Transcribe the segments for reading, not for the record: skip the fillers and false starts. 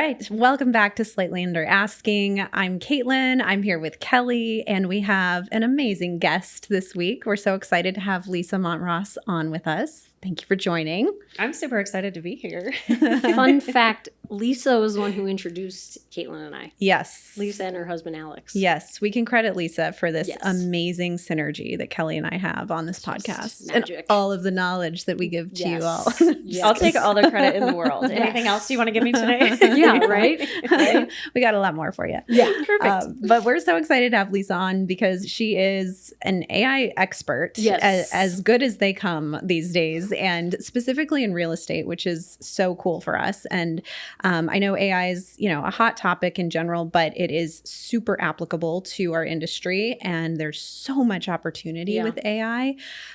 right. Welcome back to Slightly Under Asking. I'm Caitlin. I'm here with Kelly, and we have an amazing guest this week. We're so excited to have Lisa Monroe on with us. Thank you for joining. I'm super excited to be here. Fun fact, Lisa was the one who introduced Caitlin and I. Yes. Lisa and her husband, Alex. Yes, we can credit Lisa for this amazing synergy that Kelly and I have on this podcast. Magic. And all of the knowledge that we give to you all. Yes. I'll take all the credit in the world. Anything else you want to give me today? Yeah, right? We got a lot more for you. Yeah. Perfect. But we're so excited to have Lisa on because she is an AI expert, as good as they come these days, and specifically in real estate, which is so cool for us. And I know AI is, a hot topic in general, but it is super applicable to our industry, and there's so much opportunity with AI.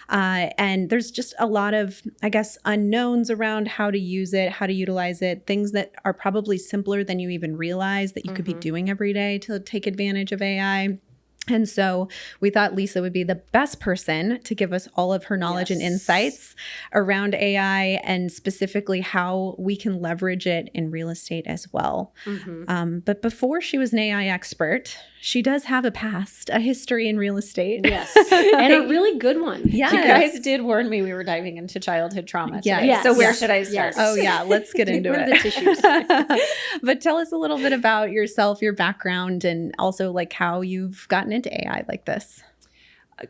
And there's just a lot of, I guess, unknowns around how to use it, how to utilize it, things that are probably simpler than you even realize that you could be doing every day to take advantage of AI. And so we thought Lisa would be the best person to give us all of her knowledge and insights around AI, and specifically how we can leverage it in real estate as well. But before she was an AI expert, she does have a history in real estate. Yes. And a really good one. Yes. You guys did warn me we were diving into childhood trauma today. Yes. So where should I start? Yes. Oh, yeah. Let's get into What it. are the tissues? But tell us a little bit about yourself, your background, and also like how you've gotten into AI like this.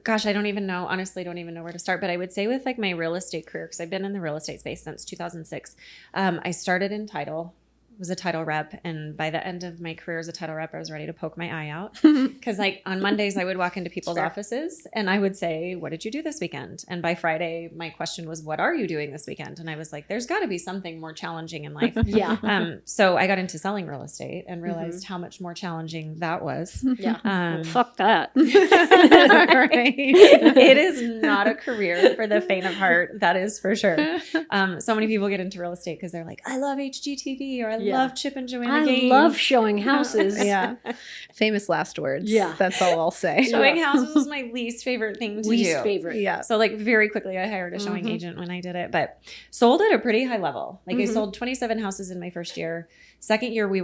Gosh, I don't even know. Honestly, don't even know where to start. But I would say with like my real estate career, because I've been in the real estate space since 2006. I started in title. Was a title rep, and by the end of my career as a title rep, I was ready to poke my eye out because like on Mondays I would walk into people's offices and I would say, what did you do this weekend? And by Friday my question was, what are you doing this weekend? And I was like, there's got to be something more challenging in life. So I got into selling real estate and realized how much more challenging that was. Well, fuck that. Right. It is not a career for the faint of heart, that is for sure. So many people get into real estate because they're like, I love HGTV, or I love Chip and Joanna I games. love showing houses. Famous last words. Yeah. That's all I'll say. Showing houses was my least favorite thing to do. Least favorite. Yeah. So like very quickly I hired a showing agent when I did it, but sold at a pretty high level. Like I sold 27 houses in my first year. Second year we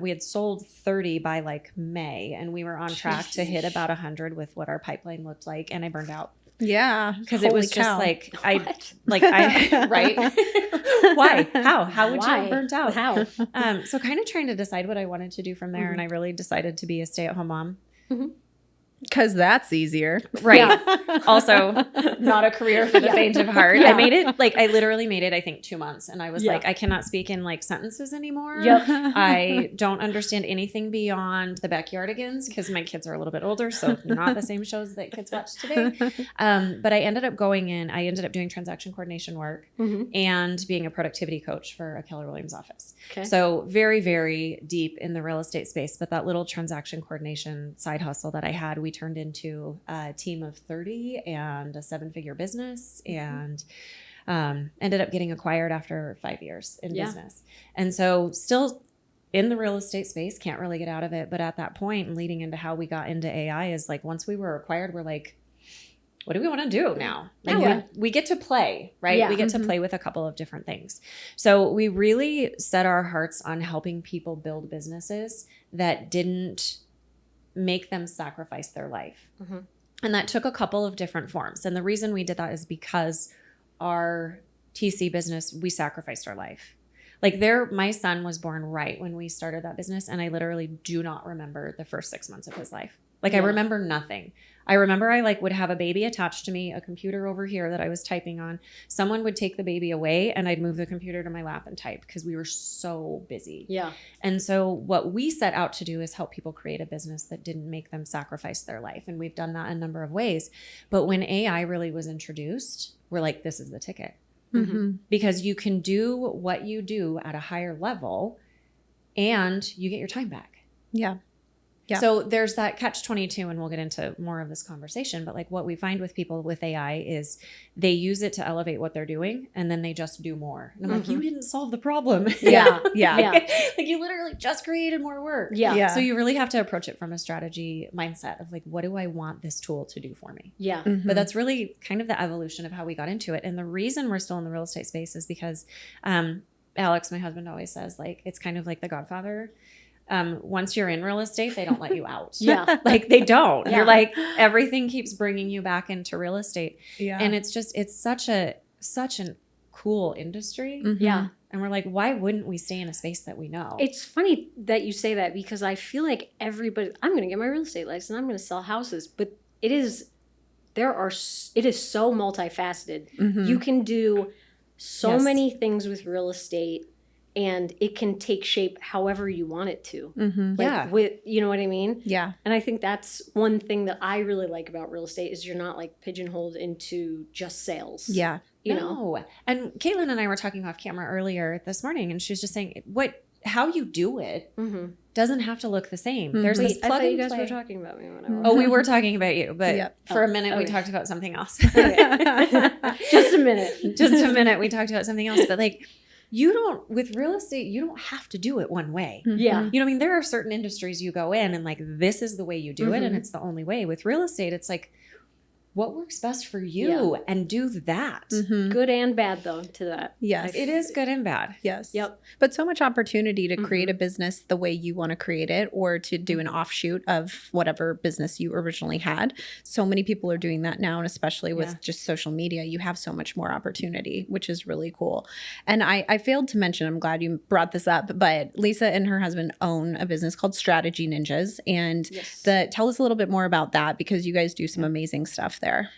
had sold 30 by like May, and we were on track to hit about 100 with what our pipeline looked like, and I burned out. Yeah. Because it was just like, I right? Why? How would you have burnt out? How? So kind of trying to decide what I wanted to do from there. And I really decided to be a stay-at-home mom. Because that's easier. Right. Also, not a career for the faint of heart. Yeah. I literally made it, I think, 2 months. And I was like, I cannot speak in like sentences anymore. Yep. I don't understand anything beyond the Backyardigans because my kids are a little bit older. So not the same shows that kids watch today. But I ended up doing transaction coordination work and being a productivity coach for a Keller Williams office. Okay. So very, very deep in the real estate space. But that little transaction coordination side hustle that I had, we turned into a team of 30 and a 7-figure business, and ended up getting acquired after 5 years in business. And so still in the real estate space, can't really get out of it. But at that point, and leading into how we got into AI, is like once we were acquired, we're like, what do we want to do now? Like we get to play, right? Yeah. We get to play with a couple of different things. So we really set our hearts on helping people build businesses that didn't make them sacrifice their life. And that took a couple of different forms. And the reason we did that is because our TC business, we sacrificed our life. Like my son was born right when we started that business. And I literally do not remember the first 6 months of his life. Like I remember nothing. I remember I would have a baby attached to me, a computer over here that I was typing on. Someone would take the baby away and I'd move the computer to my lap and type because we were so busy. Yeah. And so what we set out to do is help people create a business that didn't make them sacrifice their life. And we've done that a number of ways. But when AI really was introduced, we're like, this is the ticket. Because you can do what you do at a higher level and you get your time back. Yeah. So there's that catch-22, and we'll get into more of this conversation. But like what we find with people with AI is they use it to elevate what they're doing, and then they just do more. And I'm like, you didn't solve the problem. Like you literally just created more work. So you really have to approach it from a strategy mindset of like, what do I want this tool to do for me? But that's really kind of the evolution of how we got into it. And the reason we're still in the real estate space is because Alex, my husband, always says, like, it's kind of like The Godfather. Once you're in real estate, they don't let you out. Yeah. Like they don't. Yeah. You're like, everything keeps bringing you back into real estate. Yeah. And it's such a cool industry. Mm-hmm. Yeah. And we're like, why wouldn't we stay in a space that we know? It's funny that you say that because I feel like everybody, I'm going to get my real estate license, I'm going to sell houses, but it is so multifaceted. Mm-hmm. You can do so Yes. many things with real estate and it can take shape however you want it to. Mm-hmm. Like Yeah. with, you know what I mean? Yeah. And I think that's one thing that I really like about real estate is you're not like pigeonholed into just sales. Yeah. You know? And Caitlin and I were talking off camera earlier this morning, and she was just saying how you do it Mm-hmm. doesn't have to look the same. Mhm. There's this I plug thought you and guys play. were talking about me when I Mhm. was. Oh, we were talking about you, but Yep. for a minute we okay. talked about something else. Just a minute. Just a minute we talked about something else. But like, with real estate, you don't have to do it one way. Yeah. You know what I mean? There are certain industries you go in and like, this is the way you do it, and Mhm. it's the only way. With real estate, it's like, what works best for you, and do that. Mm-hmm. Good and bad though to that. Yes. It is good and bad. Yes. Yep. But so much opportunity to create Mhm. a business the way you want to create it, or to do an offshoot of whatever business you originally had. So many people are doing that now, and especially with Yeah. just social media, you have so much more opportunity, which is really cool. And I failed to mention, I'm glad you brought this up, but Lisa and her husband own a business called Strategy Ninjas. And Yes. tell us a little bit more about that, because you guys do some amazing stuff there.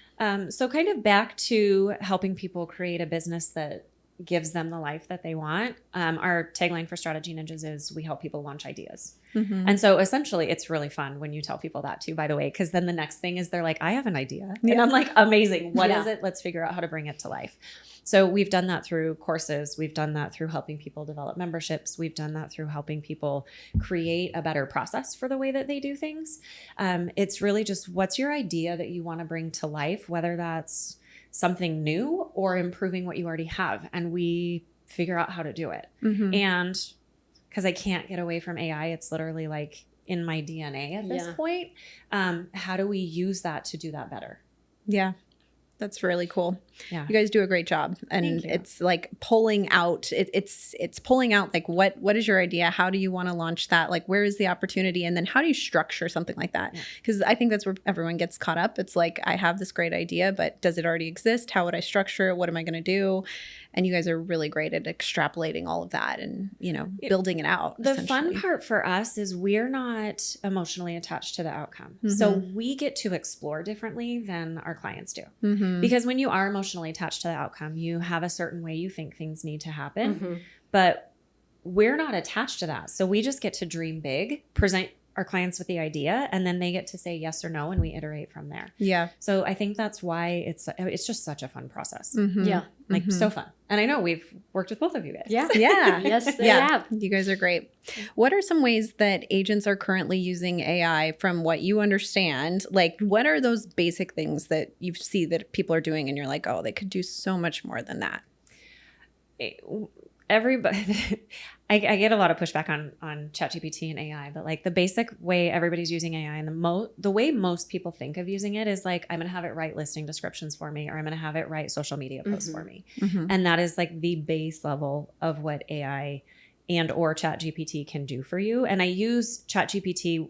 So kind of back to helping people create a business that gives them the life that they want. Our tagline for Strategy Ninjas is we help people launch ideas. Mm-hmm. And so essentially it's really fun when you tell people that too, by the way, because then the next thing is they're like, I have an idea. And Yeah. I'm like, amazing. What Yeah. is it? Let's figure out how to bring it to life. So we've done that through courses. We've done that through helping people develop memberships. We've done that through helping people create a better process for the way that they do things. It's really just, what's your idea that you want to bring to life, whether that's something new or improving what you already have. And we figure out how to do it. Mm-hmm. And because I can't get away from AI, it's literally like in my DNA at this Yeah. point. How do we use that to do that better? Yeah. That's really cool. Yeah. You guys do a great job. And Thank you. it's like pulling out, it's pulling out like what is your idea? How do you want to launch that? Like, where is the opportunity? And then how do you structure something like that? Yeah. Because I think that's where everyone gets caught up. It's like, I have this great idea, but does it already exist? How would I structure it? What am I going to do? And you guys are really great at extrapolating all of that and, building it out. The fun essentially. part for us is we're not emotionally attached to the outcome. So Mhm. we get to explore differently than our clients do. Mhm. Because when you are emotionally attached to the outcome, you have a certain way you think things need to happen. Mhm. But we're not attached to that. So we just get to dream big, present our clients with the idea, and then they get to say yes or no, and we iterate from there. Yeah. So I think that's why it's just such a fun process. Mhm. Yeah. Like Mhm. so fun. And I know we've worked with both of you guys. Yeah. Yeah. Yes, they Yeah. have. You guys are great. What are some ways that agents are currently using AI from what you understand? Like, what are those basic things that you see that people are doing and you're like, oh, they could do so much more than that? Everybody, I get a lot of pushback on ChatGPT and AI, but like the basic way everybody's using AI and the way most people think of using it is like, I'm going to have it write listing descriptions for me, or I'm going to have it write social media posts for me. Mhm. And that is like the base level of what AI and or ChatGPT can do for you. And I use ChatGPT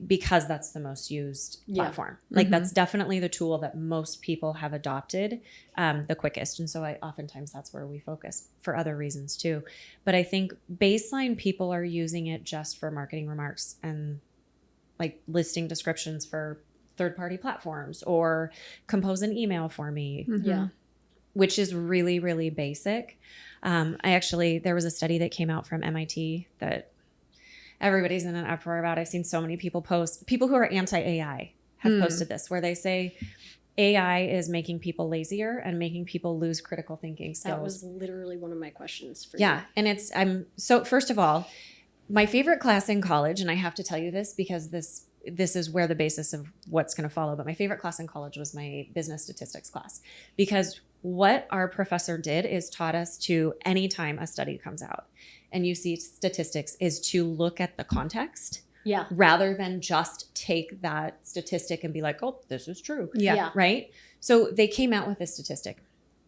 because that's the most used Yeah. platform. Like Mhm. that's definitely the tool that most people have adopted the quickest. And so oftentimes that's where we focus for other reasons too. But I think baseline people are using it just for marketing remarks and like listing descriptions for third-party platforms, or compose an email for me, Mhm. Yeah. which is really, really basic. There was a study that came out from MIT that everybody's in an uproar about. I've seen so many people who are anti-AI have posted this, where they say AI is making people lazier and making people lose critical thinking skills. That was literally one of my questions for Yeah. And first of all, my favorite class in college, and I have to tell you this because this is where the basis of what's going to follow, but my favorite class in college was my business statistics class, because what our professor did is taught us to, anytime a study comes out and you see statistics, is to look at the context you. Yeah. rather than just take that statistic and be like, oh, this is true. Yeah. Yeah. Right? So they came out with this statistic.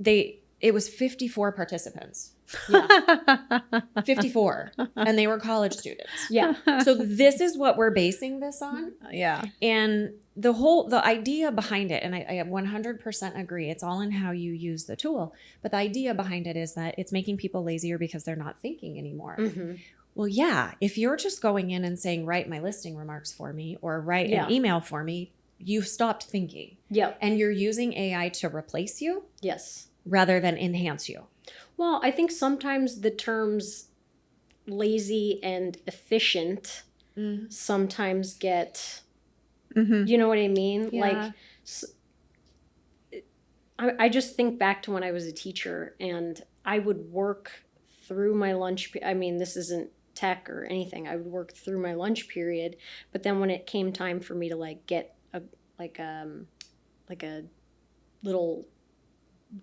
It was 54 participants Yeah. 54, and they were college students. Yeah. So this is what we're basing this on. Yeah. And the idea behind it, and I 100% agree, it's all in how you use the tool. But the idea behind it is that it's making people lazier because they're not thinking anymore. Mm-hmm. Well, yeah, if you're just going in and saying, write my listing remarks for me or write an email for me, you've stopped thinking. Yep. And you're using AI to replace you. Yes. Rather than enhance you. Well, I think sometimes the terms lazy and efficient sometimes get, you know what I mean? Yeah. Like, I just think back to when I was a teacher and I would work through my lunch. I mean, this isn't tech or anything. I would work through my lunch period, but then when it came time for me to like get a little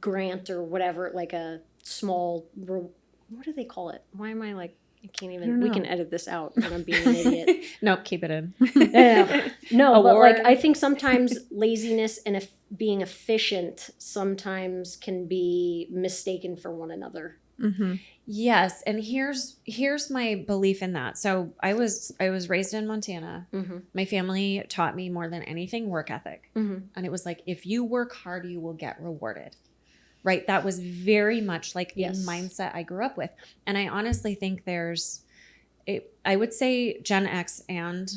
grant or whatever, like a small, what do they call it? Why am I like, I can't even, we can edit this out when I'm being an idiot. Nope, keep it in. No, Award. but like, I think sometimes laziness and being efficient sometimes can be mistaken for one another. Mm-hmm. Yes, and here's my belief in that. So I was raised in Montana. Mm-hmm. My family taught me more than anything work ethic. Mm-hmm. And it was like, if you work hard, you will get rewarded. Right? That was very much like the mindset I grew up with. And I honestly think I would say Gen X and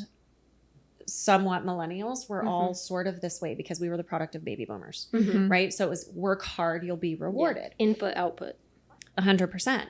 somewhat millennials were all sort of this way because we were the product of baby boomers. Mm-hmm. Right? So it was work hard, you'll be rewarded. Yeah. Input, output. 100%.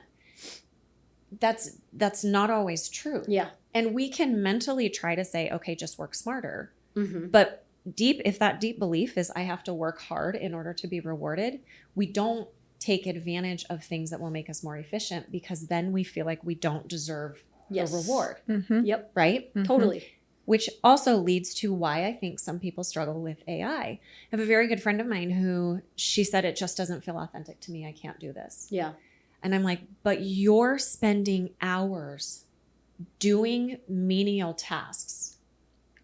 That's not always true. Yeah. And we can mentally try to say, okay, just work smarter. Mm-hmm. But if that deep belief is I have to work hard in order to be rewarded, we don't take advantage of things that will make us more efficient because then we feel like we don't deserve the reward. Mm-hmm. Yep. Right? Mm-hmm. Totally. Which also leads to why I think some people struggle with AI. I have a very good friend of mine who she said, it just doesn't feel authentic to me. I can't do this. Yeah. And I'm like, but you're spending hours doing menial tasks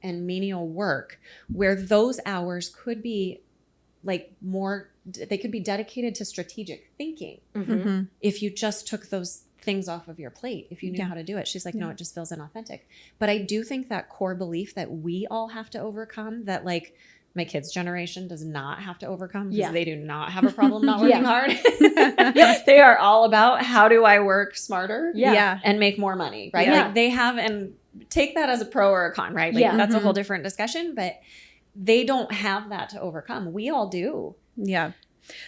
and menial work where those hours could be like they could be dedicated to strategic thinking. Mm-hmm. Mm-hmm. If you just took those things off of your plate, if you knew how to do it. She's like, no, it just feels inauthentic. But I do think that core belief that we all have to overcome, that like my kids' generation does not have to overcome because they do not have a problem not working hard. They are all about how do I work smarter and make more money, right? Yeah. Like they have, and take that as a pro or a con, right? Like that's a whole different discussion, but they don't have that to overcome. We all do. Yeah.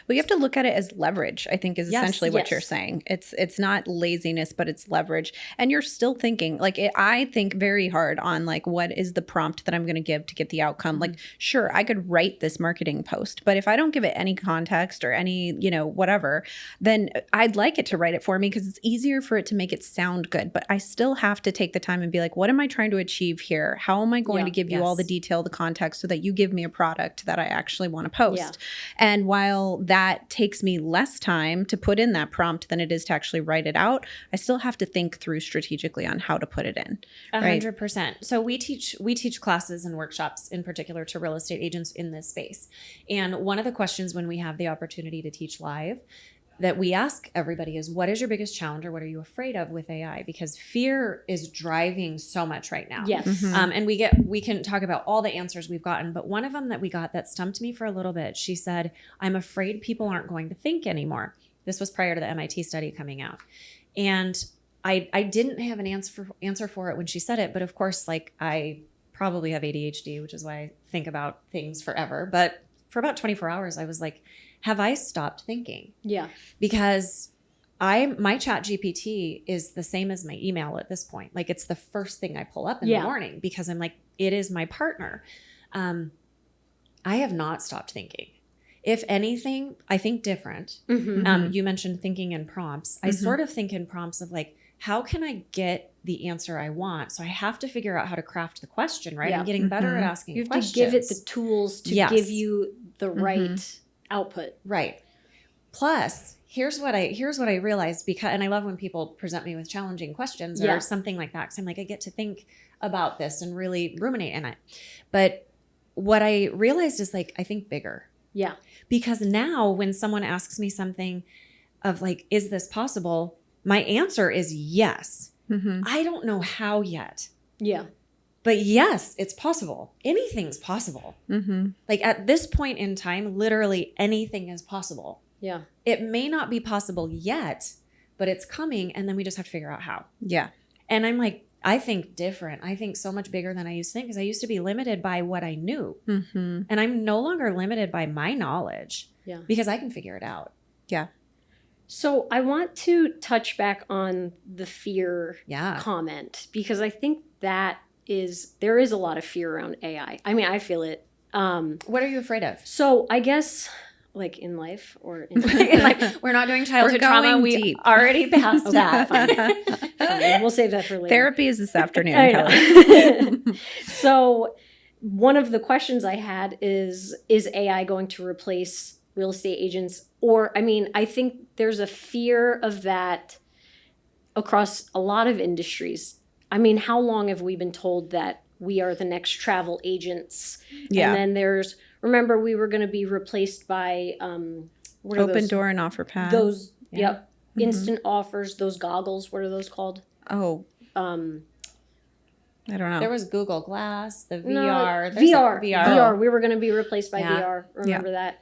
Well, you have to look at it as leverage, I think is essentially what you're saying. It's not laziness, but it's leverage. And you're still thinking, like I think very hard on like, what is the prompt that I'm going to give to get the outcome? Like, sure, I could write this marketing post, but if I don't give it any context or any, whatever, then I'd like it to write it for me because it's easier for it to make it sound good. But I still have to take the time and be like, what am I trying to achieve here? How am I going to give you all the detail, the context so that you give me a product that I actually want to post? Yeah. And while that takes me less time to put in that prompt than it is to actually write it out, I still have to think through strategically on how to put it in. 100%. So we teach classes and workshops in particular to real estate agents in this space. And one of the questions when we have the opportunity to teach live that we ask everybody is, what is your biggest challenge or what are you afraid of with AI? Because fear is driving so much right now. Yes. Mm-hmm. And we can talk about all the answers we've gotten, but one of them that we got that stumped me for a little bit, she said, I'm afraid people aren't going to think anymore. This was prior to the MIT study coming out. And I didn't have an answer for it when she said it, but of course, like I probably have ADHD, which is why I think about things forever. But for about 24 hours, I was like, have I stopped thinking? Yeah. Because my ChatGPT is the same as my email at this point. Like it's the first thing I pull up in the morning because I'm like, it is my partner. I have not stopped thinking. If anything, I think different. Mm-hmm. You mentioned thinking in prompts. I sort of think in prompts of like, how can I get the answer I want? So I have to figure out how to craft the question, right? I'm getting better at asking questions. You have to give it the tools to give you the right output. Right. Plus, here's what I realized and I love when people present me with challenging questions or something like that. Cause I'm like, I get to think about this and really ruminate in it. But what I realized is like, I think bigger. Yeah. Because now when someone asks me something, of like, is this possible? My answer is yes. Mm-hmm. I don't know how yet. Yeah. But yes, it's possible. Anything's possible. Mm-hmm. Like at this point in time, literally anything is possible. Yeah. It may not be possible yet, but it's coming. And then we just have to figure out how. Yeah. And I'm like, I think different. I think so much bigger than I used to think because I used to be limited by what I knew. Mm-hmm. And I'm no longer limited by my knowledge because I can figure it out. Yeah. So I want to touch back on the fear comment because I think there is a lot of fear around AI. I mean, I feel it. What are you afraid of? So I guess like in life or in life, we're not doing childhood trauma. We deep. Already passed that. Fine. We'll save that for later. Therapy is this afternoon, Kelly. So one of the questions I had is AI going to replace real estate agents? Or, I mean, I think there's a fear of that across a lot of industries. I mean, how long have we been told that we are the next travel agents? Yeah. And then remember we were going to be replaced by, Open Door and Offer Pad. Those, Mm-hmm. instant offers, those goggles, what are those called? Oh. I don't know. There was Google Glass, the VR. VR. We were going to be replaced by VR. Remember that?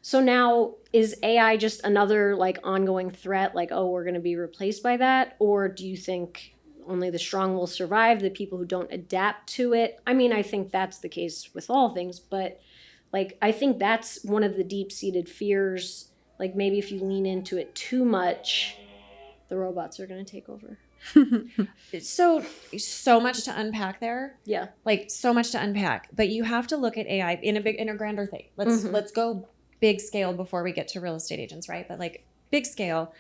So now is AI just another like ongoing threat? Like, oh, we're going to be replaced by that? Or do you think only the strong will survive, the people who don't adapt to it? I mean, I think that's the case with all things, but like, I think that's one of the deep-seated fears. Like maybe if you lean into it too much, the robots are going to take over. So much to unpack there. Yeah. Like so much to unpack, but you have to look at AI in a grander thing. Let's go big scale before we get to real estate agents, right? But like big scale,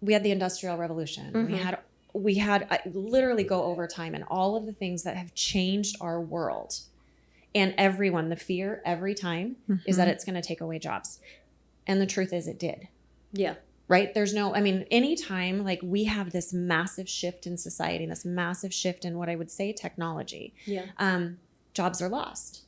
we had the Industrial Revolution. Mm-hmm. We had literally go over time and all of the things that have changed our world. And everyone, the fear every time is that it's going to take away jobs. And the truth is it did. Yeah. Right? Anytime like we have this massive shift in society, this massive shift in what I would say technology, jobs are lost,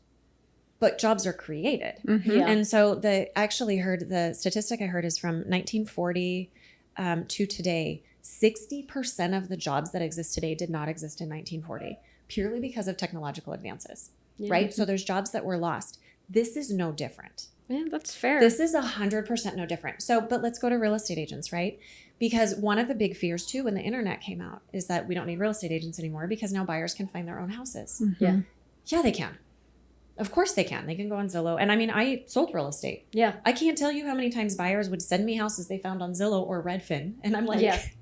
but jobs are created. Mm-hmm. Yeah. And so the statistic I heard is from 1940 to today, 60% of the jobs that exist today did not exist in 1940, purely because of technological advances, right? So there's jobs that were lost. This is no different. Yeah, that's fair. This is 100% no different. So, but let's go to real estate agents, right? Because one of the big fears too, when the internet came out, is that we don't need real estate agents anymore because now buyers can find their own houses. Mm-hmm. Yeah, they can. Of course they can. They can go on Zillow. And I mean, I sold real estate. Yeah. I can't tell you how many times buyers would send me houses they found on Zillow or Redfin. And I'm like,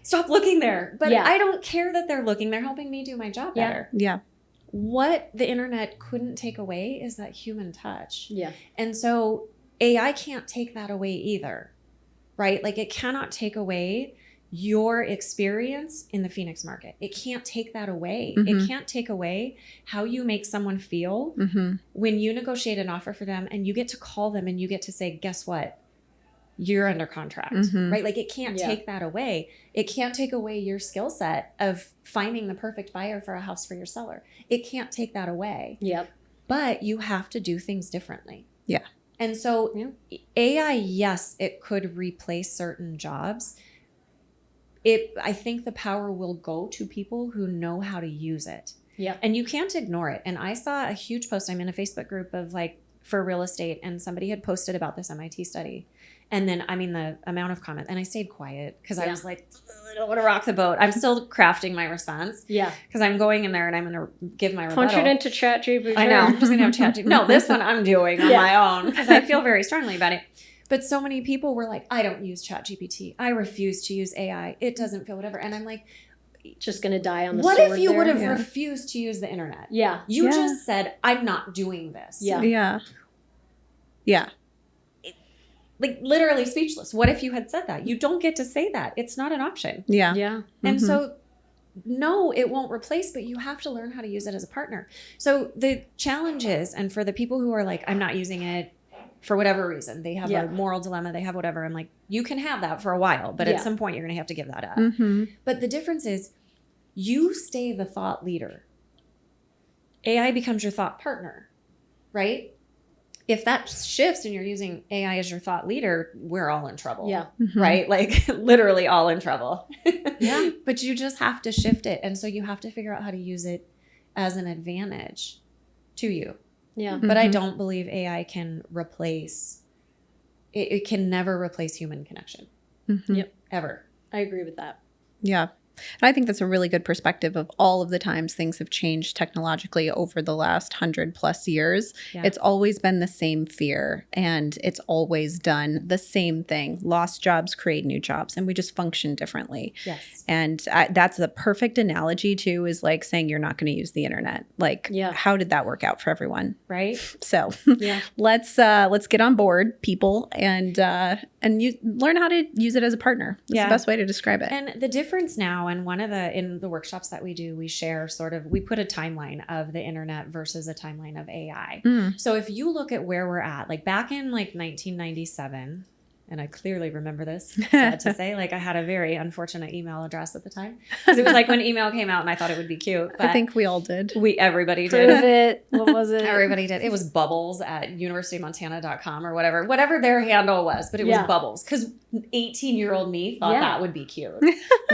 stop looking there. But I don't care that they're looking. They're helping me do my job better. Yeah. What the internet couldn't take away is that human touch. Yeah. And so AI can't take that away either, right? Like it cannot take away your experience in the Phoenix market. It can't take that away. Mm-hmm. It can't take away how you make someone feel when you negotiate an offer for them and you get to call them and you get to say, guess what? You're under contract, right? Like it can't take that away. It can't take away your skill set of finding the perfect buyer for a house for your seller. It can't take that away. Yep. But you have to do things differently. Yeah. And so AI, yes, it could replace certain jobs. I think the power will go to people who know how to use it. Yeah. And you can't ignore it. And I saw a huge post. I'm in a Facebook group of like for real estate, and somebody had posted about this MIT study. And then, I mean, the amount of comments, and I stayed quiet because I was like, I don't want to rock the boat. I'm still crafting my response. Yeah. Because I'm going in there and I'm going to give my rebuttal. Punch it into ChatGPT. I know. I'm just going to have ChatGPT. No, this one I'm doing on my own because I feel very strongly about it. But so many people were like, I don't use ChatGPT. I refuse to use AI. It doesn't feel whatever. And I'm like, just going to die on the sword. What if you would have refused to use the internet? Yeah. You just said, I'm not doing this. Yeah. Yeah. Yeah. Like literally speechless. What if you had said that? You don't get to say that. It's not an option. Yeah. Yeah. And so, no, it won't replace, but you have to learn how to use it as a partner. So the challenge is, and for the people who are like, I'm not using it for whatever reason, they have a moral dilemma, they have whatever. I'm like, you can have that for a while, but at some point you're going to have to give that up. But the difference is you stay the thought leader. AI becomes your thought partner, right? if that shifts and you're using AI as your thought leader, we're all in trouble. Yeah. Right? Like literally all in trouble. Yeah. But you just have to shift it. And so you have to figure out how to use it as an advantage to you. Yeah. But I don't believe AI can replace, it can never replace human connection. Yep. Ever. I agree with that. Yeah. And I think that's a really good perspective of all of the times things have changed technologically over the last 100+ years. Yeah. It's always been the same fear, and it's always done the same thing. Lost jobs create new jobs, and we just function differently. Yes. And that's the perfect analogy too, is like saying you're not going to use the internet. Like, how did that work out for everyone? Right. So Yeah. let's get on board, people, and you learn how to use it as a partner. That's the best way to describe it. And the difference now, and in the workshops that we do, we share we put a timeline of the internet versus a timeline of AI. So if you look at where we're at, like back in like 1997, and I clearly remember this, sad to say, like I had a very unfortunate email address at the time, because it was like when email came out and I thought it would be cute. But I think we all did. Everybody Prove did. it. What was it? Everybody did. It was bubbles at universityofmontana.com or whatever their handle was, but it was bubbles, because 18-year-old me thought that would be cute.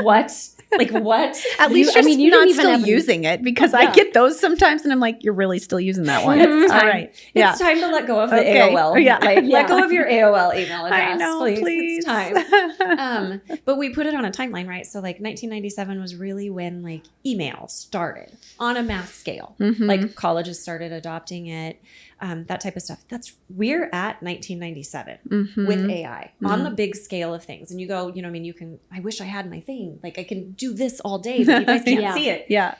What? Like what? At least you're not still using it, because I get those sometimes and I'm like, you're really still using that one. It's time. All right. It's time to let go of the AOL. Yeah. Like let go of your AOL email address. I know, please. It's time. But we put it on a timeline, right? So like 1997 was really when like email started on a mass scale. Like colleges started adopting it, that type of stuff. We're at 1997 with AI on the big scale of things. And you go, you know, I mean, I wish I had my thing. Like I can do this all day, but you guys can't see it. Yeah.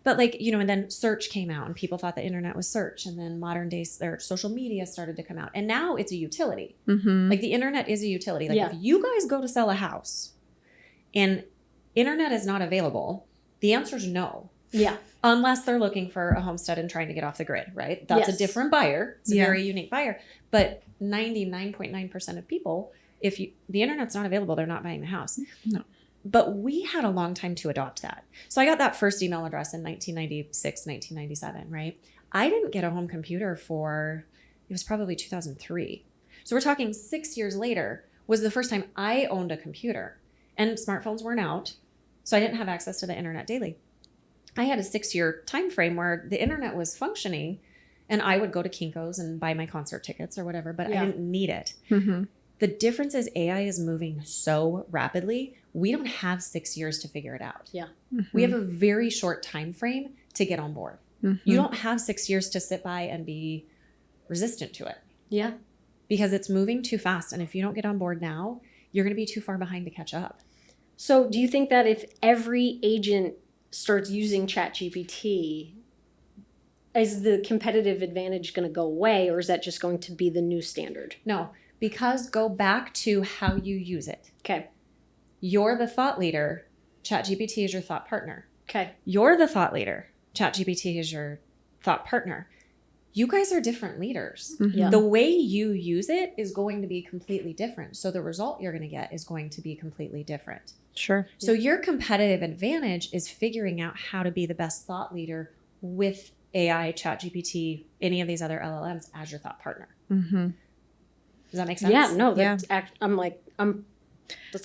But like, you know, and then search came out and people thought the internet was search, and then modern day or social media started to come out, and now it's a utility. Like the internet is a utility. Like if you guys go to sell a house and internet is not available, the answer is no. Yeah. Unless they're looking for a homestead and trying to get off the grid, right? That's a different buyer. It's a very unique buyer. But 99.9% of people, if the internet's not available, they're not buying the house. No. But we had a long time to adopt that. So I got that first email address in 1996, 1997, right? I didn't get a home computer it was probably 2003. So we're talking 6 years later was the first time I owned a computer. And smartphones weren't out, so I didn't have access to the internet daily. I had a 6-year time frame where the internet was functioning, and I would go to Kinko's and buy my concert tickets or whatever, but I didn't need it. The difference is AI is moving so rapidly. We don't have 6 years to figure it out. Yeah. We have a very short time frame to get on board. You don't have 6 years to sit by and be resistant to it. Yeah. Because it's moving too fast. And if you don't get on board now, you're going to be too far behind to catch up. So do you think that if every agent starts using ChatGPT, is the competitive advantage going to go away, or is that just going to be the new standard? No, because go back to how you use it. Okay. You're the thought leader. ChatGPT is your thought partner. Okay. You're the thought leader. ChatGPT is your thought partner. You guys are different leaders. Yeah. The way you use it is going to be completely different. So the result you're going to get is going to be completely different. Sure. So your competitive advantage is figuring out how to be the best thought leader with AI, ChatGPT, any of these other LLMs as your thought partner. Does that make sense? Yeah, no, that's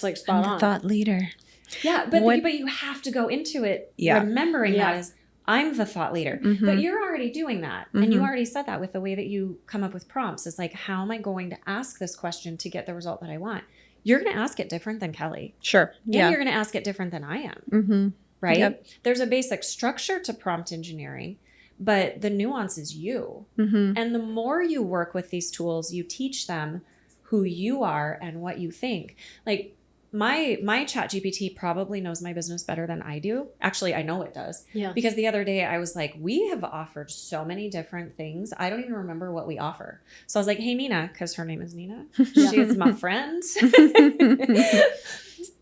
like spot on. The thought leader. Yeah, but you have to go into it remembering that is, I'm the thought leader. But you're already doing that. And you already said that with the way that you come up with prompts. It's like, how am I going to ask this question to get the result that I want? You're going to ask it different than Kelly. Sure. And you're going to ask it different than I am. Right? Yep. There's a basic structure to prompt engineering, but the nuance is you. And the more you work with these tools, you teach them who you are and what you think. Like, my ChatGPT probably knows my business better than I do. Actually, I know it does. Yeah. Because the other day I was like, we have offered so many different things. I don't even remember what we offer. So I was like, hey, Nina, because her name is Nina. She is my friend.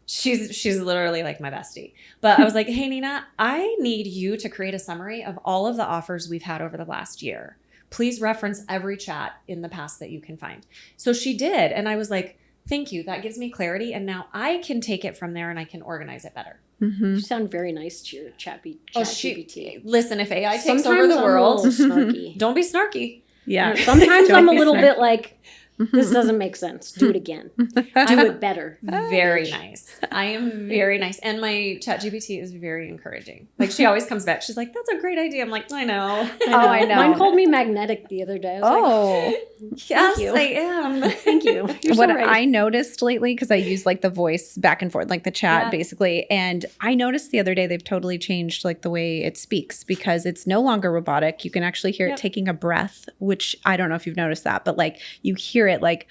She's literally like my bestie. But I was like, hey, Nina, I need you to create a summary of all of the offers we've had over the last year. Please reference every chat in the past that you can find. So she did. And I was like, thank you. That gives me clarity. And now I can take it from there and I can organize it better. You sound very nice to your ChatGPT. Listen, if AI takes over the world, snarky. don't be snarky. Yeah. And sometimes Don't I'm a be little snarky. bit like, this doesn't make sense. Do it again. Do it better. Very nice. I am very nice. And my ChatGPT is very encouraging. Like, she always comes back. She's like, that's a great idea. I'm like, I know. I know. Mine called me magnetic the other day. I was like, yes, you. I am. thank you. You're What so right. I noticed lately, because I use like the voice back and forth, like the chat basically, and I noticed the other day they've totally changed like the way it speaks because it's no longer robotic. You can actually hear it taking a breath, which I don't know if you've noticed that, but like you hear it like,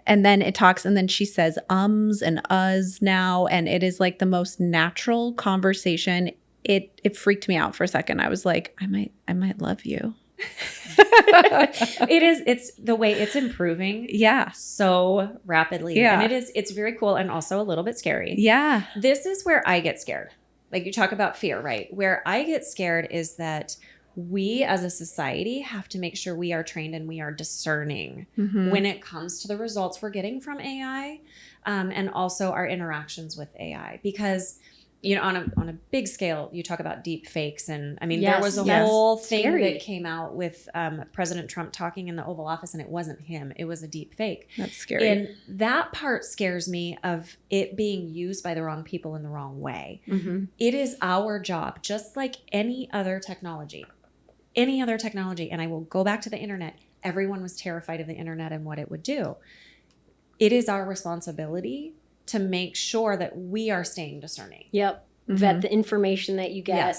and then it talks, and then she says ums and uhs now, and it is like the most natural conversation. It freaked me out for a second. I was like, I might love you. It's the way it's improving so rapidly, and it's very cool and also a little bit scary. This is where I get scared. Like, you talk about fear, right? Where I get scared is that we as a society have to make sure we are trained and we are discerning when it comes to the results we're getting from AI, and also our interactions with AI. Because, you know, on a big scale, you talk about deep fakes. And I mean, there was a whole thing that came out with President Trump talking in the Oval Office, and it wasn't him. It was a deep fake. That's scary. And that part scares me, of it being used by the wrong people in the wrong way. It is our job, just like any other technology. And I will go back to the internet. Everyone was terrified of the internet and what it would do. It is our responsibility to make sure that we are staying discerning. Vet the information that you get.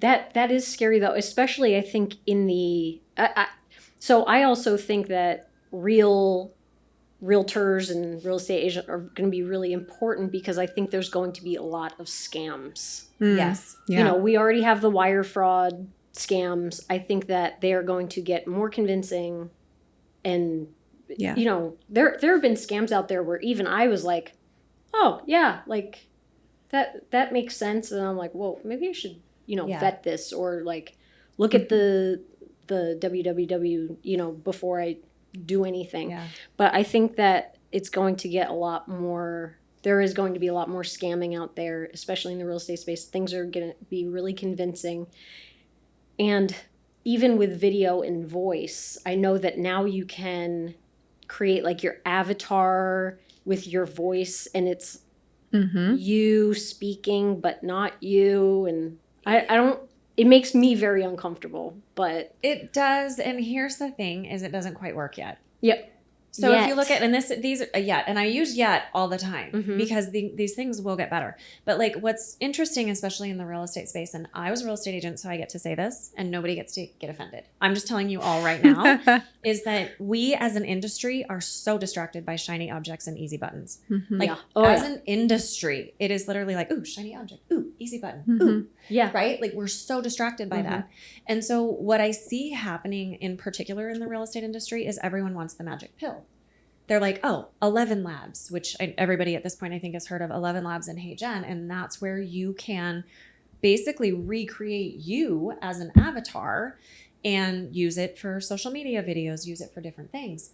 That is scary though, especially I think in the so I also think that realtors and real estate agents are going to be really important, because I think there's going to be a lot of scams. You know, we already have the wire fraud scams. I think that they are going to get more convincing, and you know, there have been scams out there where even I was like, oh yeah, like that makes sense, and I'm like, whoa, maybe I should, you know, vet this, or like look at the www, you know, before I do anything. But I think that it's going to get a lot more. There is going to be a lot more scamming out there, especially in the real estate space. Things are going to be really convincing. And even with video and voice, I know that now you can create like your avatar with your voice, and it's you speaking, but not you. And I don't, it makes me very uncomfortable, but it does. And here's the thing, is it doesn't quite work yet. So if you look at, and these are yet, and I use yet all the time because these things will get better. But like, what's interesting, especially in the real estate space, and I was a real estate agent, so I get to say this, and nobody gets to get offended. I'm just telling you all right now, is that we as an industry are so distracted by shiny objects and easy buttons. An industry, it is literally like, ooh, shiny object, ooh, easy button, ooh. Right? Like, we're so distracted by that. And so what I see happening in particular in the real estate industry is everyone wants the magic pill. They're like, oh, 11 Labs, which everybody at this point I think has heard of 11 Labs and Hey Jen. And that's where you can basically recreate you as an avatar and use it for social media videos, use it for different things.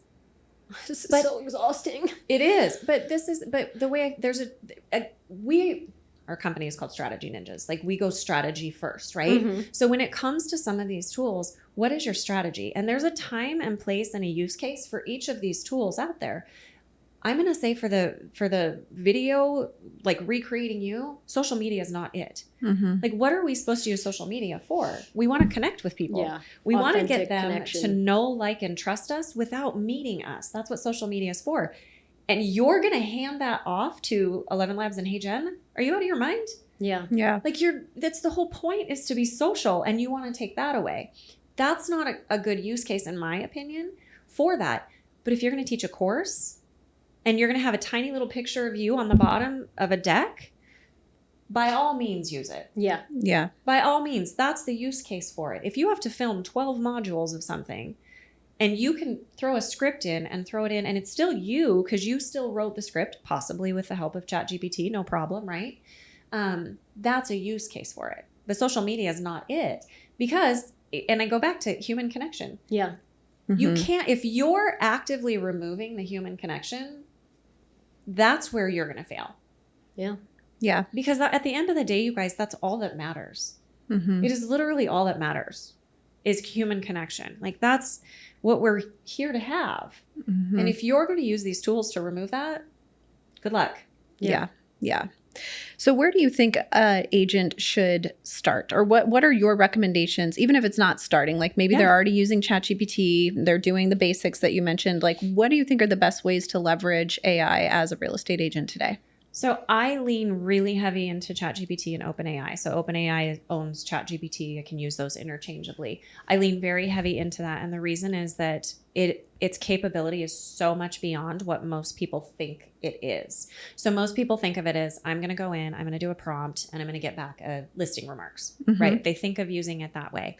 This is so exhausting. It is. But the way our company is called Strategy Ninjas. Like, we go strategy first, right? So when it comes to some of these tools, what is your strategy? And there's a time and place and a use case for each of these tools out there. I'm going to say for the video, like recreating you, social media is not it. Like, what are we supposed to use social media for? We want to connect with people. We want to get them to know, like, and trust us without meeting us. That's what social media is for. And you're going to hand that off to 11 Labs and Hey Jen? Are you out of your mind? Like, that's the whole point, is to be social, and you want to take that away. That's not a good use case, in my opinion, for that. But if you're going to teach a course and you're going to have a tiny little picture of you on the bottom of a deck, by all means use it. By all means, that's the use case for it. If you have to film 12 modules of something, and you can throw a script in and throw it in, and it's still you, because you still wrote the script, possibly with the help of ChatGPT, no problem, right? That's a use case for it. But social media is not it, because, and I go back to human connection. You can't, if you're actively removing the human connection, that's where you're going to fail. Because at the end of the day, you guys, that's all that matters. It is literally all that matters. is human connection. Like that's what we're here to have. Mm-hmm. And if you're going to use these tools to remove that, good luck. Yeah. So where do you think an agent should start, or what are your recommendations, even if it's not starting? Like maybe they're already using ChatGPT, they're doing the basics that you mentioned. Like what do you think are the best ways to leverage AI as a real estate agent today? So I lean really heavy into ChatGPT and OpenAI. So OpenAI owns ChatGPT. I can use those interchangeably. I lean very heavy into that. And the reason is that its capability is so much beyond what most people think it is. So most people think of it as, I'm going to go in, I'm going to do a prompt, and I'm going to get back a listing remarks, right? They think of using it that way.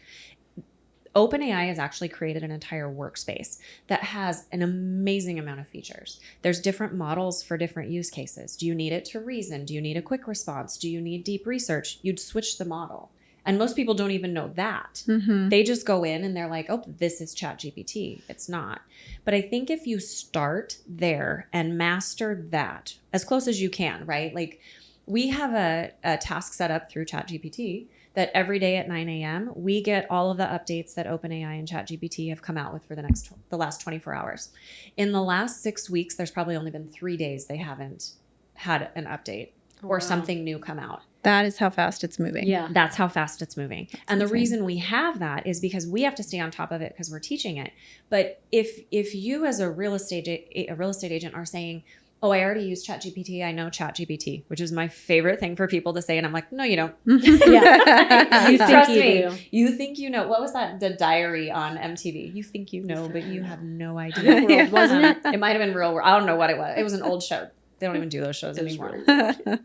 OpenAI has actually created an entire workspace that has an amazing amount of features. There's different models for different use cases. Do you need it to reason? Do you need a quick response? Do you need deep research? You'd switch the model. And most people don't even know that. They just go in and they're like, oh, this is ChatGPT. It's not. But I think if you start there and master that as close as you can, right? Like we have a task set up through ChatGPT that every day at 9 a.m., we get all of the updates that OpenAI and ChatGPT have come out with for the last 24 hours. In the last 6 weeks, there's probably only been 3 days they haven't had an update or something new come out. That is how fast it's moving. Yeah. That's how fast it's moving. That's and the insane. reason we have that is because we have to stay on top of it because we're teaching it. But if you as a real estate agent are saying, oh, I already use ChatGPT, I know ChatGPT, which is my favorite thing for people to say. And I'm like, no, you don't. Yeah. You think Trust you me. do. You think you know. What was that? The Diary on MTV. You think you know, but you have no idea. Real World, wasn't it? It might have been Real World. I don't know what it was. It was an old show. They don't even do those shows anymore.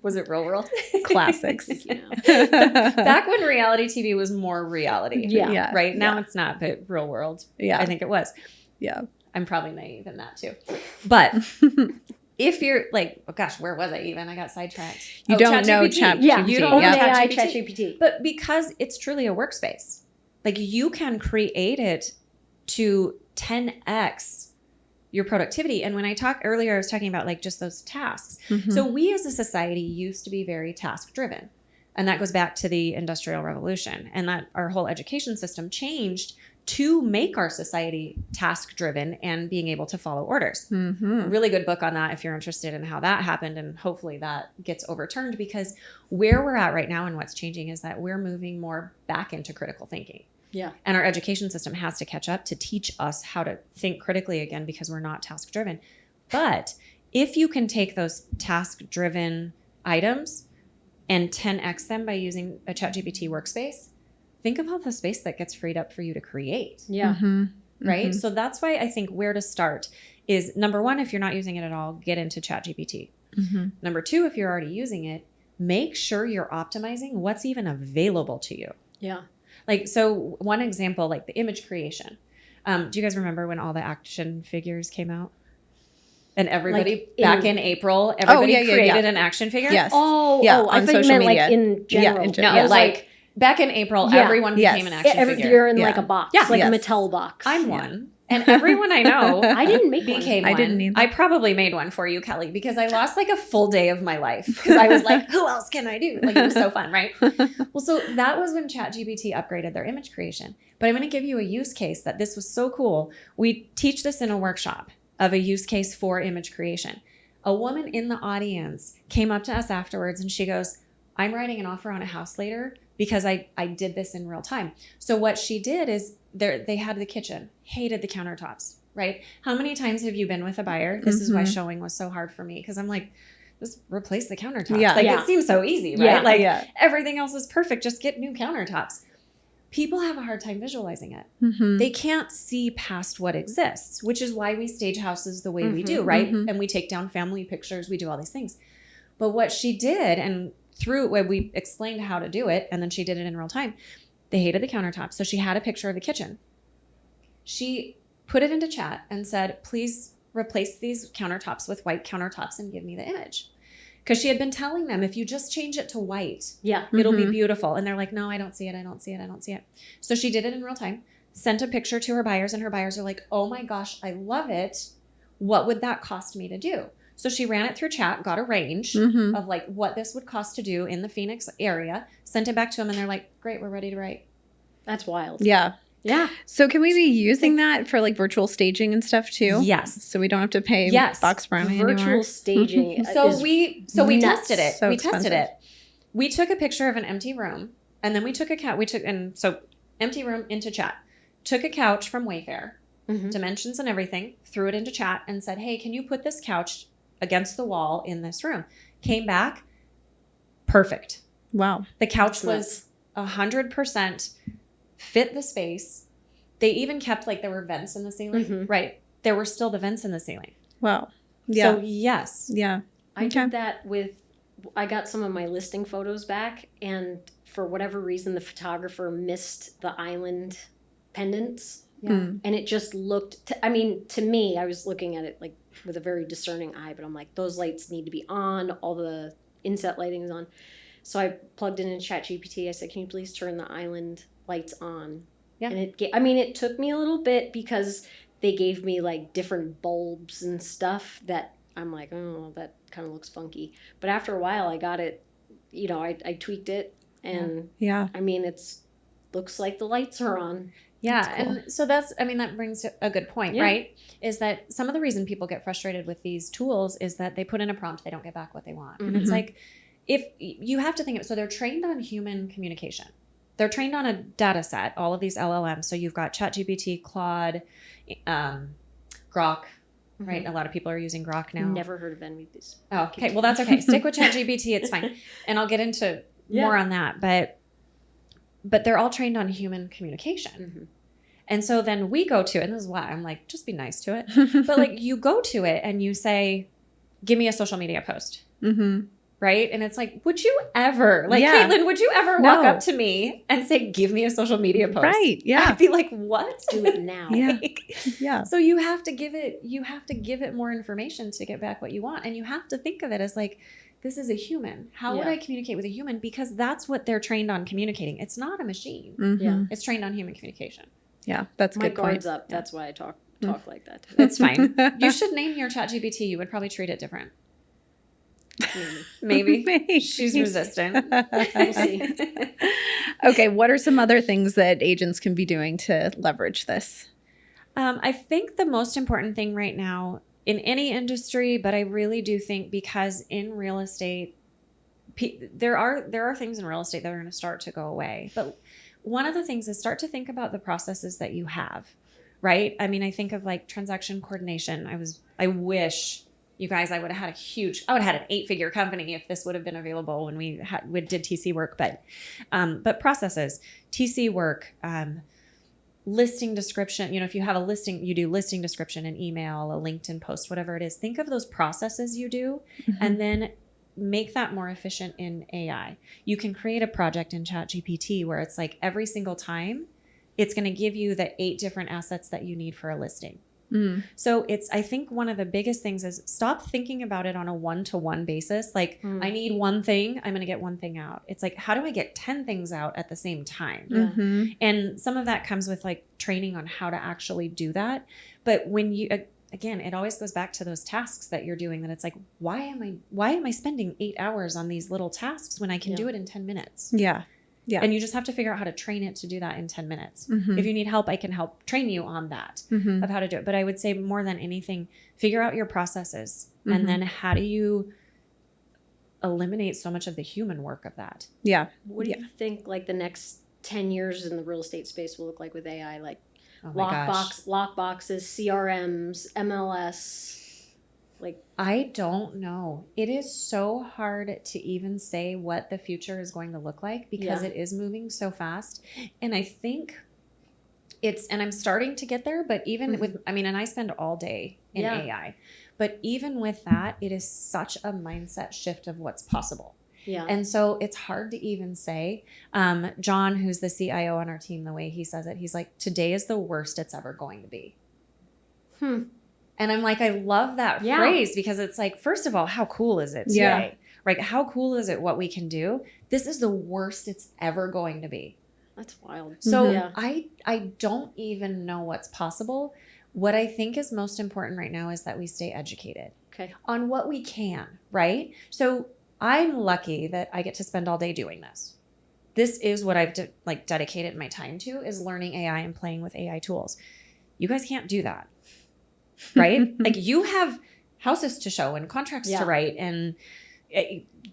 Was it Real World? Classics. Back when reality TV was more reality. Yeah. Right? Now it's not, but Real World. Yeah. I think it was. Yeah. I'm probably naive in that too. But if you're like, oh gosh, where was I even? I got sidetracked. You don't know ChatGPT. Yeah, You don't know OpenAI, ChatGPT. ChatGPT. But because it's truly a workspace, like you can create it to 10x your productivity. And when I talked earlier, I was talking about like just those tasks. So we as a society used to be very task driven. And that goes back to the Industrial Revolution, and that our whole education system changed to make our society task driven and being able to follow orders. A really good book on that if you're interested in how that happened, and hopefully that gets overturned, because where we're at right now and what's changing is that we're moving more back into critical thinking. Yeah. And our education system has to catch up to teach us how to think critically again, because we're not task driven. But if you can take those task driven items and 10x them by using a ChatGPT workspace, think of all the space that gets freed up for you to create. Yeah. Right? So that's why I think where to start is, number one, if you're not using it at all, get into ChatGPT. Number two, if you're already using it, make sure you're optimizing what's even available to you. Yeah. Like, so one example, like the image creation. Do you guys remember when all the action figures came out? And everybody, Like back in April, everybody created an action figure? Yes. Oh, Yeah, I on thought you social meant media. like in general. in No, I was like back in April, Yeah. everyone became an action figure. You're in Yeah. like a box, Yeah. like Yes. a Mattel box. I'm one. And everyone I know I didn't make one. became I one. didn't either. I probably made one for you, Kelly, because I lost like a full day of my life because I was like, who else can I do? Like, it was so fun, right? Well, so that was when ChatGPT upgraded their image creation. But I'm going to give you a use case that this was so cool. We teach this in a workshop of a use case for image creation. A woman in the audience came up to us afterwards and she goes, I'm writing an offer on a house later because I did this in real time. So what she did is they had the kitchen, hated the countertops, right? How many times have you been with a buyer? This is why showing was so hard for me, because I'm like, just replace the countertops. Yeah. Like Yeah. it seems so easy, right? Yeah. Like everything else is perfect. Just get new countertops. People have a hard time visualizing it. They can't see past what exists, which is why we stage houses the way we do, right? And we take down family pictures. We do all these things. But what she did, and through when we explained how to do it, and then she did it in real time, they hated the countertops. So she had a picture of the kitchen. She put it into chat and said, please replace these countertops with white countertops and give me the image. Because she had been telling them, if you just change it to white, Yeah. it'll be beautiful. And they're like, no, I don't see it. I don't see it. I don't see it. So she did it in real time, sent a picture to her buyers, and her buyers are like, oh my gosh, I love it. What would that cost me to do? So she ran it through chat, got a range of like what this would cost to do in the Phoenix area, sent it back to them, and they're like, great, we're ready to write. That's wild. Yeah. Yeah. So can we be using that for like virtual staging and stuff too? Yes. So we don't have to pay Box Brownie Virtual anymore? staging. So we tested it. So we expensive. tested it. We took a picture of an empty room, and then we took empty room into chat. Took a couch from Wayfair, dimensions and everything, threw it into chat and said, "Hey, can you put this couch against the wall in this room?" Came back, perfect. Wow. The couch was 100% fit the space. They even kept like there were vents in the ceiling, right? There were still the vents in the ceiling. Wow. Yeah. So yes. Yeah. I did that I got some of my listing photos back, and for whatever reason, the photographer missed the island pendants. Yeah. And it just looked, to me, I was looking at it like with a very discerning eye, but I'm like, those lights need to be on, all the inset lighting is on. So I plugged in ChatGPT. I said, can you please turn the island lights on? Yeah. And it took me a little bit because they gave me like different bulbs and stuff that I'm like, oh, that kind of looks funky. But after a while, I got it, I tweaked it, and it's looks like the lights are on. Yeah. Cool. And so that brings a good point, right? Is that some of the reason people get frustrated with these tools is that they put in a prompt, they don't get back what they want. And it's like, if you have to think of it, so they're trained on human communication. They're trained on a data set, all of these LLMs. So you've got ChatGPT, Claude, Grok, right? A lot of people are using Grok now. Never heard of any of these. Oh, okay. Well, that's okay. Stick with ChatGPT. It's fine. And I'll get into more on that. But they're all trained on human communication. And so then we go to it, and this is why I'm like, just be nice to it. But like you go to it and you say, give me a social media post. Right? And it's like, would you ever, Caitlin, would you ever walk up to me and say, give me a social media post? Right. Yeah. I'd be like, what? Do it now. Yeah. So you have to give it more information to get back what you want. And you have to think of it as like, this is a human. How would I communicate with a human? Because that's what they're trained on communicating. It's not a machine. It's trained on human communication. Yeah, that's a good point. My guard's up. That's why I talk like that. That's fine. You should name your ChatGPT. You would probably treat it different. Maybe. She's resistant. We'll see. Okay, what are some other things that agents can be doing to leverage this? I think the most important thing right now in any industry, but I really do think because in real estate, there are things in real estate that are going to start to go away. But one of the things is start to think about the processes that you have, right? I mean, I think of like transaction coordination. I wish you guys, I would have had an 8-figure company if this would have been available when we did TC work, but processes, TC work, listing description, if you have a listing, you do listing description, an email, a LinkedIn post, whatever it is, think of those processes you do and then make that more efficient in AI. You can create a project in ChatGPT where it's like every single time it's going to give you the 8 different assets that you need for a listing. So I think one of the biggest things is stop thinking about it on a one-to-one basis. Like I need one thing, I'm going to get one thing out. It's like, how do I get 10 things out at the same time? And some of that comes with like training on how to actually do that. But when you, again, it always goes back to those tasks that you're doing that it's like, why am I spending 8 hours on these little tasks when I can do it in 10 minutes? Yeah. And you just have to figure out how to train it to do that in 10 minutes. If you need help, I can help train you on that of how to do it. But I would say more than anything, figure out your processes and then how do you eliminate so much of the human work of that? Yeah. What do you think like the next 10 years in the real estate space will look like with AI? Like lockboxes, CRMs, MLS? I don't know. It is so hard to even say what the future is going to look like because it is moving so fast. And I think and I'm starting to get there, but even with, and I spend all day in AI, but even with that, it is such a mindset shift of what's possible. Yeah. And so it's hard to even say. John, who's the CIO on our team, the way he says it, he's like, today is the worst it's ever going to be. And I'm like, I love that phrase because it's like, first of all, how cool is it today? Yeah. Right? How cool is it what we can do? This is the worst it's ever going to be. That's wild. So I don't even know what's possible. What I think is most important right now is that we stay educated on what we can, right? So I'm lucky that I get to spend all day doing this. this is what I've dedicated my time to, is learning AI and playing with AI tools. You guys can't do that, right? Like, you have houses to show and contracts to write and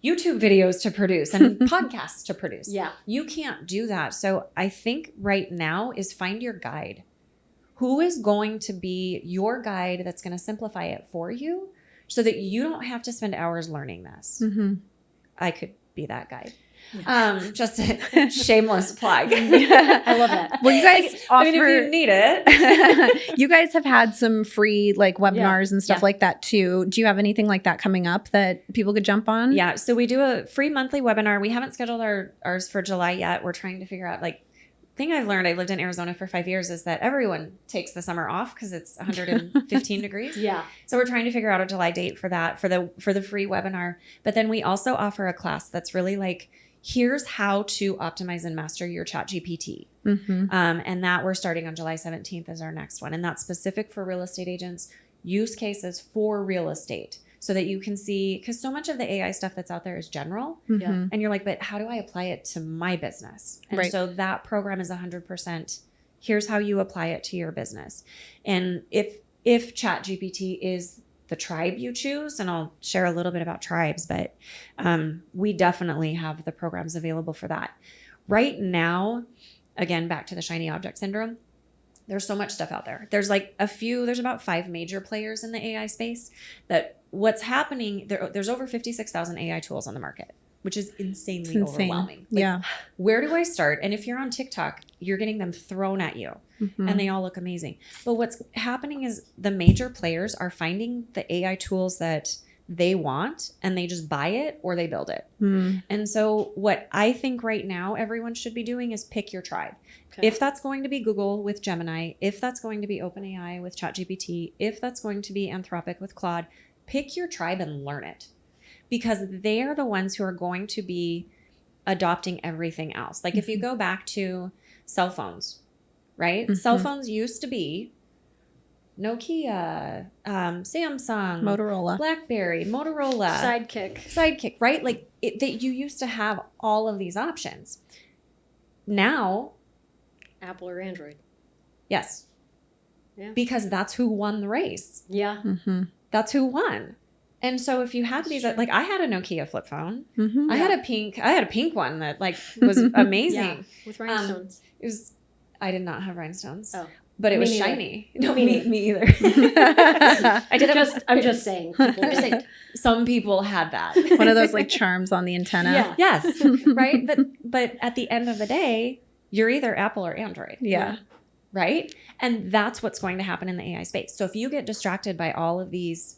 YouTube videos to produce and podcasts to produce. Yeah. You can't do that. So I think right now is find your guide. Who is going to be your guide that's going to simplify it for you so that you don't have to spend hours learning this? Mm-hmm. I could be that guide. Just a shameless plug. I love that. Well, you guys offer, if you need it. You guys have had some free like webinars and stuff like that too. Do you have anything like that coming up that people could jump on? Yeah. So we do a free monthly webinar. We haven't scheduled ours for July yet. We're trying to figure out, like, thing I've learned, I lived in Arizona for 5 years, is that everyone takes the summer off because it's 115 degrees. Yeah. So we're trying to figure out a July date for that, for the free webinar. But then we also offer a class that's really like, here's how to optimize and master your ChatGPT. Mm-hmm. And that we're starting on July 17th is our next one. And that's specific for real estate agents, use cases for real estate, so that you can see, because so much of the AI stuff that's out there is general. Mm-hmm. And you're like, but how do I apply it to my business? And so that program is 100%. Here's how you apply it to your business. And if ChatGPT is the tribe you choose, and I'll share a little bit about tribes, but we definitely have the programs available for that. Right now, again, back to the shiny object syndrome, there's so much stuff out there. There's about 5 major players in the AI space. That what's happening, there's over 56,000 AI tools on the market, which is insanely overwhelming. Like, where do I start? And if you're on TikTok, you're getting them thrown at you, and they all look amazing. But what's happening is the major players are finding the AI tools that they want, and they just buy it or they build it. And so what I think right now everyone should be doing is pick your tribe. Okay. If that's going to be Google with Gemini, if that's going to be OpenAI with ChatGPT, if that's going to be Anthropic with Claude, pick your tribe and learn it, because they are the ones who are going to be adopting everything else. Like, if you go back to cell phones, right? Cell phones used to be Nokia, Samsung, Motorola, BlackBerry, Motorola, Sidekick, right? Like, that you used to have all of these options. Now, Apple or Android. Yes. Yeah. Because that's who won the race. Yeah. Mm-hmm. That's who won. And so if you had these, like, I had a Nokia flip phone. I had a pink one that like was amazing. With rhinestones. I did not have rhinestones. Oh. But it was shiny. No, me either. I'm just saying. Some people had that. One of those like charms on the antenna. Yeah. Yes. Right. But at the end of the day, you're either Apple or Android. Yeah. Right. And that's what's going to happen in the AI space. So if you get distracted by all of these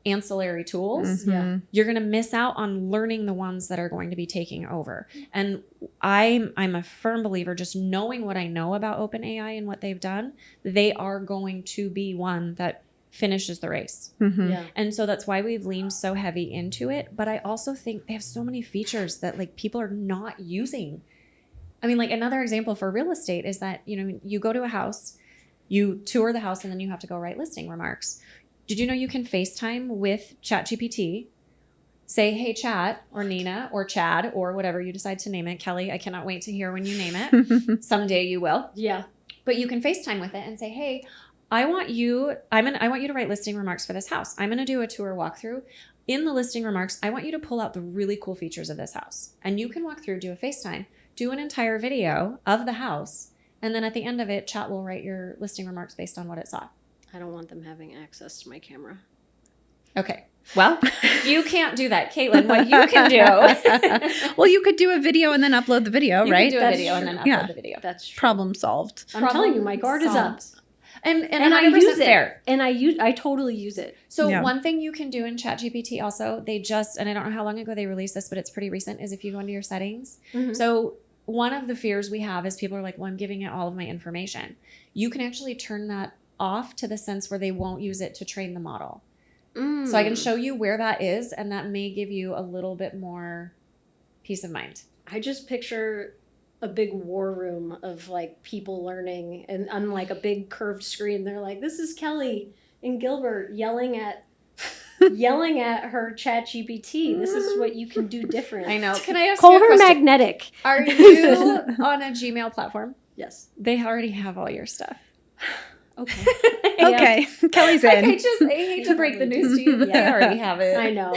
ancillary tools, you're going to miss out on learning the ones that are going to be taking over. And I'm a firm believer, just knowing what I know about OpenAI and what they've done, they are going to be one that finishes the race. And so that's why we've leaned so heavy into it. But I also think they have so many features that like people are not using. I mean, like, another example for real estate is that, you go to a house, you tour the house, and then you have to go write listing remarks. Did you know you can FaceTime with ChatGPT, say, hey, Chat, or Nina, or Chad, or whatever you decide to name it. Kelly, I cannot wait to hear when you name it. Someday you will. Yeah. But you can FaceTime with it and say, hey, I want you to write listing remarks for this house. I'm going to do a tour walkthrough. In the listing remarks, I want you to pull out the really cool features of this house. And you can walk through, do a FaceTime, do an entire video of the house. And then at the end of it, Chat will write your listing remarks based on what it saw. I don't want them having access to my camera. Okay. Well, you can't do that. Caitlin, what you can do. Well, you could do a video and then upload the video, right? You could do a video and then upload the video. That's true. Problem solved. I'm telling you, my guard is up. And I use it. And I totally use it. So one thing you can do in ChatGPT also, and I don't know how long ago they released this, but it's pretty recent, is if you go into your settings. So one of the fears we have is people are like, well, I'm giving it all of my information. You can actually turn that off to the sense where they won't use it to train the model. So I can show you where that is, and that may give you a little bit more peace of mind. I just picture a big war room of like people learning, and on like a big curved screen, they're like, this is Kelly and Gilbert yelling at yelling at her ChatGPT. This is what you can do different. I know. Can I ask Call you a her question? magnetic. Are you on a Gmail platform? Yes. They already have all your stuff. Okay. Okay. Kelly's in. I hate to break the news to you, but they already have it. I know.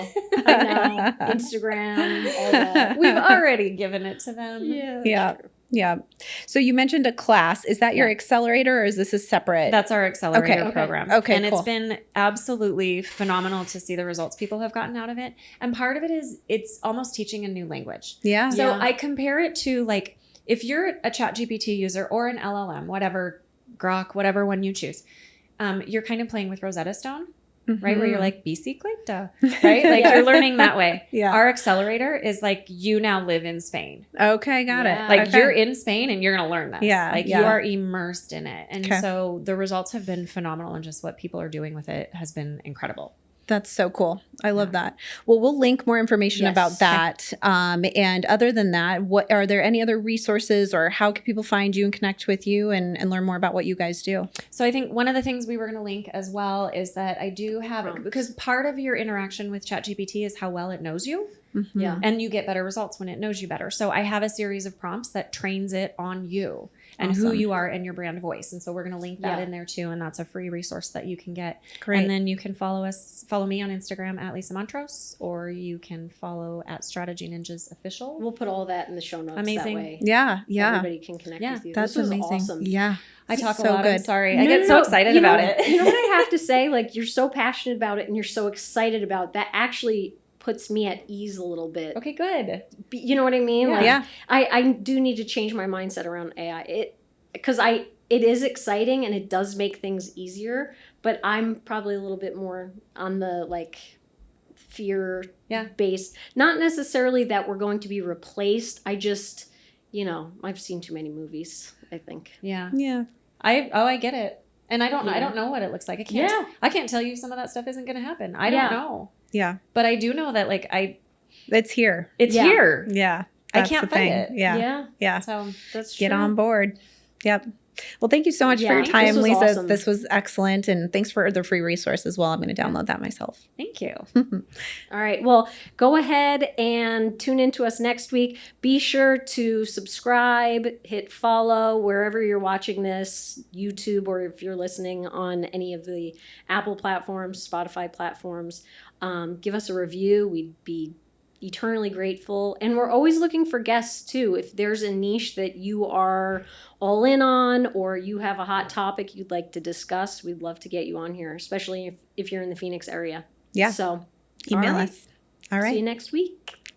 Instagram, all that. We've already given it to them. Yeah. Yeah. True. Yeah. So you mentioned a class. Is that your accelerator or is this a separate? That's our accelerator Okay. program. Okay, And cool. it's been absolutely phenomenal to see the results people have gotten out of it. And part of it is it's almost teaching a new language. Yeah. So Yeah. I compare it to like if you're a ChatGPT user or an LLM, whatever, Grok, whatever one you choose, you're kind of playing with Rosetta Stone, right? Where you're like, bicicleta, right? Like Yeah. you're learning that way. Yeah. Our accelerator is like you now live in Spain. Okay. Got Yeah. it. Like Okay. you're in Spain and you're going to learn this. Yeah, Like yeah. you are immersed in it. And Okay. so the results have been phenomenal and just what people are doing with it has been incredible. That's so cool. I love that. Well, we'll link more information Yes. about that. And other than that, what are there any other resources or how can people find you and connect with you and learn more about what you guys do? So I think one of the things we were going to link as well is that I do have, Prompts. because part of your interaction with ChatGPT is how well it knows you. Mm-hmm. Yeah. And you get better results when it knows you better. So I have a series of prompts that trains it on you and who Awesome. you are and your brand voice. And so we're going to link that Yeah. in there too. And that's a free resource that you can get. Great. And then you can follow me on Instagram at Lisa Montrose, or you can follow at Strategy Ninjas Official. We'll put all that in the show notes. Amazing. That way Yeah. Yeah. everybody can connect with you. That's This was amazing. awesome. Yeah. I talk So a lot. I'm good. sorry. No, I get no, so no. excited You know- about it. You know what I have to say? Like, you're so passionate about it and you're so excited about it. That actually puts me at ease a little bit. Okay, good. You know what I mean? Yeah. Like, Yeah. I do need to change my mindset around AI. It is exciting and it does make things easier, but I'm probably a little bit more on the like fear based. Not necessarily that we're going to be replaced. I just, I've seen too many movies, I think. Yeah. Yeah. I get it. And I don't Yeah. know what it looks like. Yeah. I can't tell you some of that stuff isn't going to happen. I Yeah. don't know. Yeah. But I do know that like It's here. it's Yeah. here. Yeah. I That's can't the fight thing. it. Yeah. Yeah. So That's Get true. on board. Yep. Well, thank you so much for Yeah, your this time, was Lisa. awesome. This was excellent. And thanks for the free resource as well. I'm going to download that myself. thank you. All right. Well, go ahead and tune into us next week. Be sure to subscribe, hit follow wherever you're watching this, YouTube, or if you're listening on any of the Apple platforms, Spotify platforms. Give us a review. We'd be eternally grateful. And we're always looking for guests too. If there's a niche that you are all in on or you have a hot topic you'd like to discuss, we'd love to get you on here, especially if you're in the Phoenix area. Yeah. So Email all right. us. All See you right. next week.